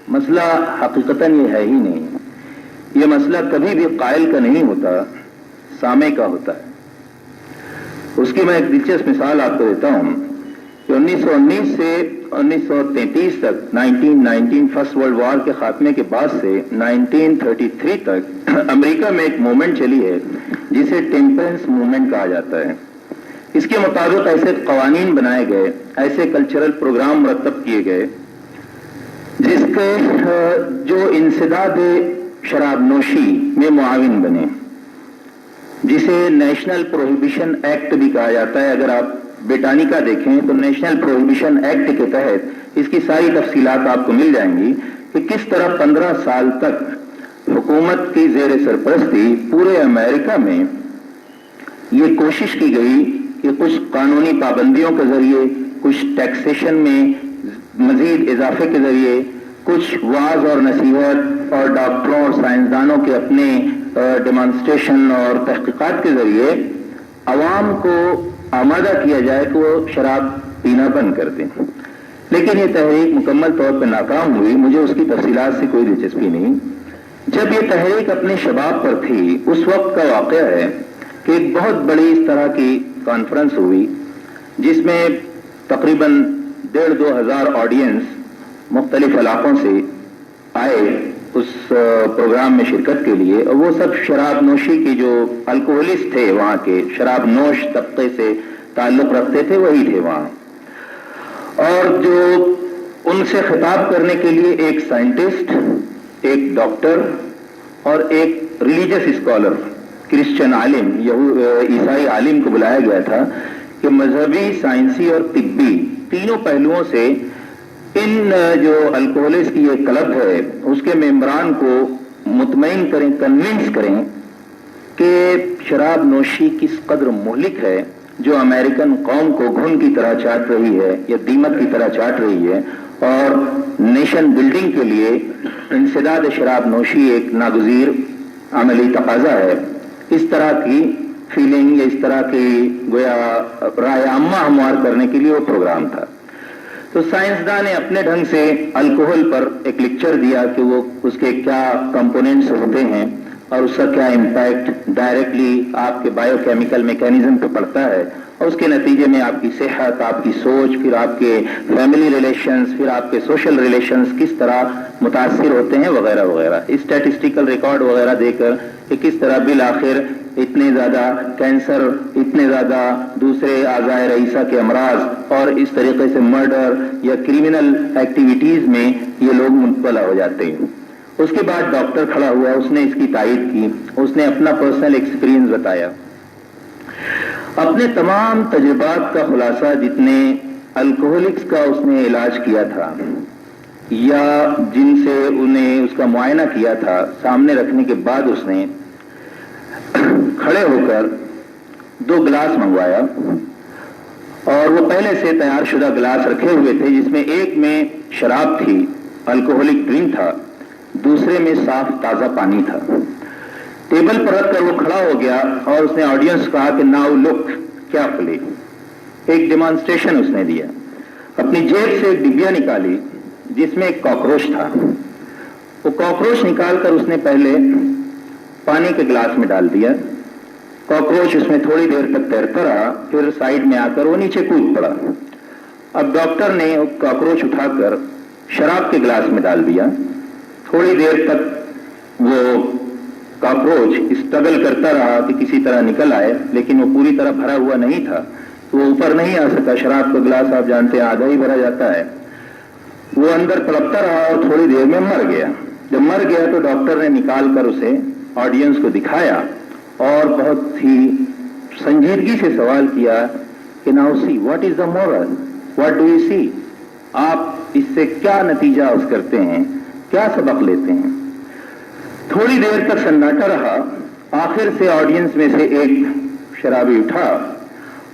مسئلہ حقیقتاً یہ ہے ہی نہیں. یہ مسئلہ کبھی بھی قائل کا نہیں ہوتا، سامع کا ہوتا ہے. اس کی میں ایک دلچسپ مثال آپ کو دیتا ہوں کہ 1919 سے 1933 تک 1919 فرسٹ ورلڈ وار کے خاتمے کے بعد سے 1933 تک امریکہ میں ایک موومنٹ چلی ہے جسے ٹیمپرنس موومنٹ کہا جاتا ہے. اس کے مطابق ایسے قوانین بنائے گئے، ایسے کلچرل پروگرام مرتب کیے گئے جس کے جو انسداد شراب نوشی میں معاون بنے، جسے نیشنل پروہیبیشن ایکٹ بھی کہا جاتا ہے. اگر آپ برٹانیکا دیکھیں تو نیشنل پروہیبیشن ایکٹ کے تحت اس کی ساری تفصیلات آپ کو مل جائیں گی کہ کس طرح 15 سال تک حکومت کی زیر سرپرستی پورے امریکہ میں یہ کوشش کی گئی کہ کچھ قانونی پابندیوں کے ذریعے، کچھ ٹیکسیشن میں مزید اضافے کے ذریعے، کچھ واعظ اور نصیحت اور ڈاکٹروں اور سائنسدانوں کے اپنے ڈیمانسٹریشن اور تحقیقات کے ذریعے عوام کو آمادہ کیا جائے کہ وہ شراب پینا بند کر دیں. لیکن یہ تحریک مکمل طور پر ناکام ہوئی. مجھے اس کی تفصیلات سے کوئی دلچسپی نہیں. جب یہ تحریک اپنے شباب پر تھی اس وقت کا واقعہ ہے کہ ایک بہت بڑی اس طرح کی کانفرنس ہوئی جس میں تقریباً 1,500-2 ہزار آڈینس مختلف علاقوں سے آئے اس پروگرام میں شرکت کے لیے، اور وہ سب شراب نوشی کی جو الکوہلسٹ تھے، وہاں کے شراب نوش طبقے سے تعلق رکھتے تھے، وہی تھے وہاں. اور جو ان سے خطاب کرنے کے لیے ایک سائنٹسٹ، ایک ڈاکٹر اور ایک ریلیجس اسکالر، کرسچن عالم، عیسائی عالم کو بلایا گیا تھا کہ مذہبی، سائنسی اور طبی تینوں پہلوؤں سے ان جو الکوہلس کی یہ کلب ہے اس کے ممبران کو مطمئن کریں، کنونس کریں کہ شراب نوشی کس قدر مہلک ہے، جو امریکن قوم کو گھن کی طرح چاٹ رہی ہے یا دیمک کی طرح چاٹ رہی ہے، اور نیشن بلڈنگ کے لیے انسداد شراب نوشی ایک ناگزیر عملی تقاضا ہے. اس طرح کی فیلنگ یا اس طرح کی گویا رائے عامہ ہموار کرنے کے لیے وہ پروگرام تھا. تو سائنسدان نے اپنے ڈھنگ سے الکوہل پر ایک لیکچر دیا کہ وہ اس کے کیا کمپوننٹس ہوتے ہیں اور اس کا کیا امپیکٹ ڈائریکٹلی آپ کے بایو کیمیکل میکینزم پہ پڑتا ہے، اور اس کے نتیجے میں آپ کی صحت، آپ کی سوچ، پھر آپ کے فیملی ریلیشنز، پھر آپ کے سوشل ریلیشنز کس طرح متاثر ہوتے ہیں وغیرہ وغیرہ. اسٹیٹسٹیکل ریکارڈ وغیرہ دے کر کہ کس طرح بالآخر اتنے زیادہ کینسر، اتنے زیادہ دوسرے اعضائے رئیسہ کے امراض اور اس طریقے سے مرڈر یا کریمنل ایکٹیویٹیز میں یہ لوگ مبتلا ہو جاتے ہیں. اس کے بعد ڈاکٹر کھڑا ہوا، اس نے اس کی تائید کی، اس نے اپنا پرسنل ایکسپیرینس بتایا، اپنے تمام تجربات کا خلاصہ جتنے الکوہولکس کا اس نے علاج کیا تھا یا جن سے انہیں اس کا معائنہ کیا تھا، سامنے رکھنے کے بعد اس نے کھڑے ہو کر 2 گلاس منگوایا، اور وہ پہلے سے تیار شدہ گلاس رکھے ہوئے تھے جس میں ایک میں شراب تھی، الکوہولک ڈرنک تھا، دوسرے میں صاف تازہ پانی تھا. ٹیبل پر رکھ کر وہ کھڑا ہو گیا اور اس نے آڈینس کہا کہ ناؤ لک کیئرفلی. ایک ڈیمانسٹریشن اس نے دیا، اپنی جیب سے ایک ڈبیا نکالی جس میں ایک کاکروچ تھا. وہ کاکروچ نکال کر اس نے پہلے پانی کے گلاس میں ڈال دیا. کاکروچ اس میں تھوڑی دیر تک تیرتا رہا، پھر سائڈ میں آ کر وہ نیچے کود پڑا. اب ڈاکٹر نے کاکروچ اٹھا کر شراب کے گلاس میں ڈال دیا. تھوڑی دیر تک وہ کاکروچ اسٹرگل کرتا رہا کہ کسی طرح نکل آئے، لیکن وہ پوری طرح بھرا ہوا نہیں تھا، وہ اوپر نہیں آ سکا. شراب کا گلاس آپ جانتے ہیں آدھا ہی بھرا جاتا ہے. وہ اندر تڑپتا رہا اور تھوڑی دیر میں مر گیا. جب مر گیا تو ڈاکٹر نے نکال کر اسے آڈینس کو دکھایا اور بہت ہی سنجیدگی سے سوال کیا کہ now see what is the moral, what do you see, آپ اس سے کیا نتیجہ اس کرتے ہیں، کیا سبق لیتے ہیں؟ تھوڑی دیر تک سناٹا رہا. آخر سے آڈینس میں سے ایک شرابی اٹھا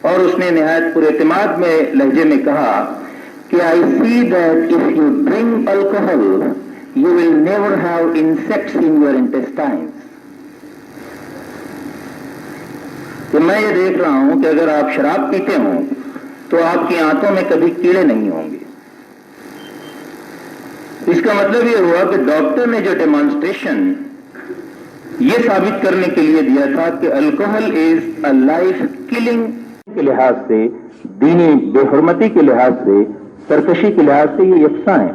اور اس نے نہایت پر اعتماد میں لہجے میں کہا کہ I see that if you drink alcohol you will never have insects in your intestines. کہ میں یہ دیکھ رہا ہوں کہ اگر آپ شراب پیتے ہوں تو آپ کی آنتوں میں کبھی کیڑے نہیں ہوں گے. اس کا مطلب یہ ہوا کہ ڈاکٹر نے جو ڈیمانسٹریشن یہ ثابت کرنے کے لیے دیا تھا کہ alcohol is a life killing کے لحاظ سے، دینی بے حرمتی کے لحاظ سے، سرکشی کے لحاظ سے یہ یکساں ہے.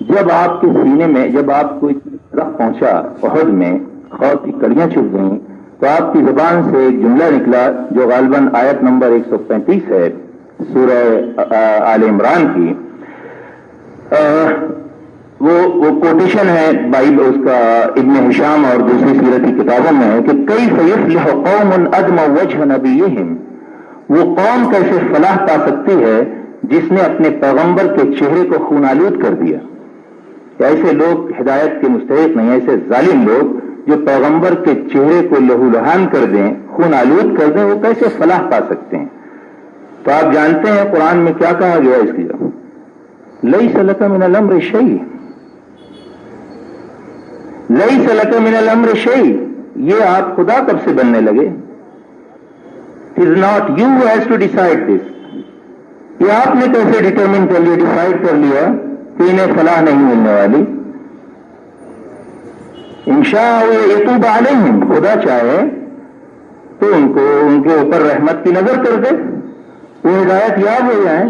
جب آپ کے سینے میں، جب آپ کو طرف پہنچا احد میں، خوف کی کڑیاں چھپ گئیں تو آپ کی زبان سے ایک جملہ نکلا جو غالباً آیت نمبر 135 ہے سورہ آل عمران کی. وہ کوٹیشن ہے بائبل، اس کا ابن ہشام اور دوسری سیرتی کتابوں میں ہے کہ کیف یفلح قوم ادم وجہ نبیہم، وہ قوم کیسے فلاح پا سکتی ہے جس نے اپنے پیغمبر کے چہرے کو خون آلود کر دیا. ایسے لوگ ہدایت کے مستحق نہیں، ایسے ظالم لوگ جو پیغمبر کے چہرے کو لہو لہان کر دیں، خون آلود کر دیں، وہ کیسے فلاح پا سکتے ہیں؟ تو آپ جانتے ہیں قرآن میں کیا کہا گیا اس کی جگہ، لیس لک من الامر شیء، لیس لک من الامر شیء. یہ آپ خدا کب سے بننے لگے؟ It is not you who has to decide this. یہ آپ نے کیسے ڈٹرمن کر لیا، ڈیسائیڈ کر لیا کہ انہیں فلاح نہیں ملنے والی؟ انشاء یتوب علیہم، خدا چاہے تو ان کو ان کے اوپر رحمت کی نظر کر دے، وہ ہدایت یاب ہو جائیں،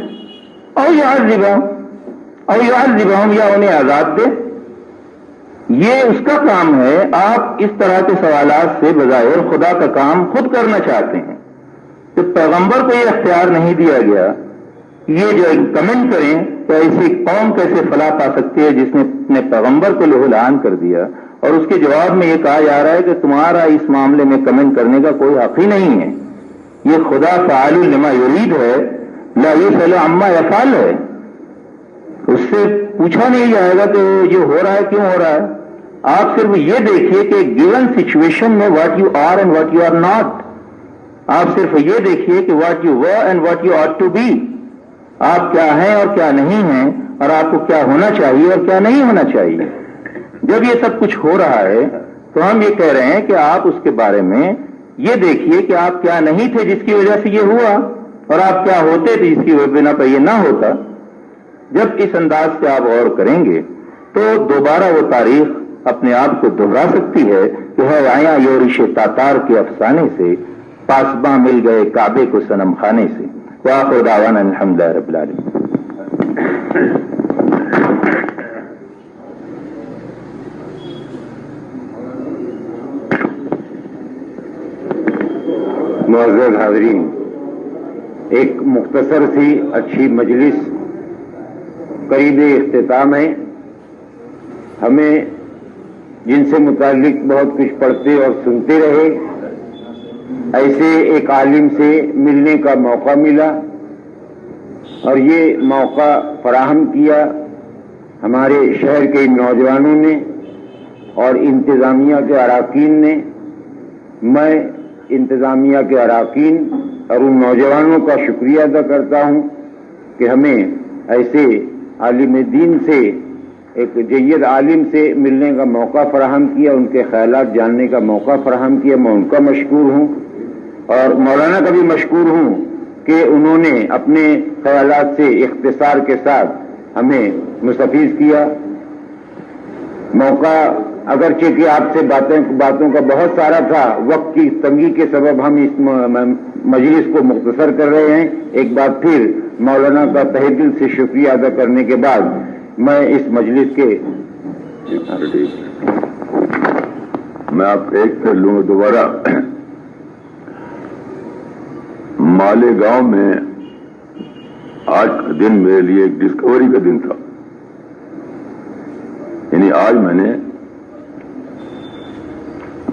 اور یعذبہم، یا انہیں عذاب دے. یہ اس کا کام ہے. آپ اس طرح کے سوالات سے بظاہر خدا کا کام خود کرنا چاہتے ہیں. تو پیغمبر کو یہ اختیار نہیں دیا گیا. یہ جو کمنٹ کریں کہ ایسی قوم کیسے فلاح پا سکتی ہے جس نے اپنے پیغمبر کو لہو لہان کر دیا، اور اس کے جواب میں یہ کہا جا رہا ہے کہ تمہارا اس معاملے میں کمنٹ کرنے کا کوئی حق ہی نہیں ہے. یہ خدا فعال لما یرید ہے، لا یسأل عما یفعل ہے. اس سے پوچھا نہیں جائے گا کہ یہ ہو رہا ہے کیوں ہو رہا ہے. آپ صرف یہ دیکھیے کہ گیون سچویشن میں what you are and what you are not. آپ صرف یہ دیکھیے کہ what you were and what you ought to be. آپ کیا ہیں اور کیا نہیں ہیں، اور آپ کو کیا ہونا چاہیے اور کیا نہیں ہونا چاہیے. جب یہ سب کچھ ہو رہا ہے تو ہم یہ کہہ رہے ہیں کہ آپ اس کے بارے میں یہ دیکھیے کہ آپ کیا نہیں تھے جس کی وجہ سے یہ ہوا، اور آپ کیا ہوتے تھے جس کی بنا پر یہ نہ ہوتا. جب اس انداز سے آپ غور کریں گے تو دوبارہ وہ تاریخ اپنے آپ کو دہرا سکتی ہے کہ ہے آیا یورش تاتار کے افسانے سے، پاسباں مل گئے کعبے کو صنم خانے سے. وآخر دعوانا الحمدللہ رب العالمین. معزز حاضرین، ایک مختصر سی اچھی مجلس قریب اختتام ہے. ہمیں جن سے متعلق بہت کچھ پڑھتے اور سنتے رہے، ایسے ایک عالم سے ملنے کا موقع ملا، اور یہ موقع فراہم کیا ہمارے شہر کے نوجوانوں نے اور انتظامیہ کے اراکین نے. میں انتظامیہ کے اراکین اور ان نوجوانوں کا شکریہ ادا کرتا ہوں کہ ہمیں ایسے عالم دین سے، ایک جید عالم سے ملنے کا موقع فراہم کیا، ان کے خیالات جاننے کا موقع فراہم کیا. میں ان کا مشکور ہوں، اور مولانا کا بھی مشکور ہوں کہ انہوں نے اپنے خیالات سے اختصار کے ساتھ ہمیں مستفیض کیا. موقع اگرچہ کہ آپ سے باتوں کا بہت سارا تھا، وقت کی تنگی کے سبب ہم اس مجلس کو مختصر کر رہے ہیں. ایک بار پھر مولانا کا تہہ دل سے شکریہ ادا کرنے کے بعد میں اس مجلس کے میں آپ ایک کر لوں گا دوبارہ. مالیگاؤں میں آج کا دن میرے لیے ایک ڈسکوری کا دن تھا. یعنی آج میں نے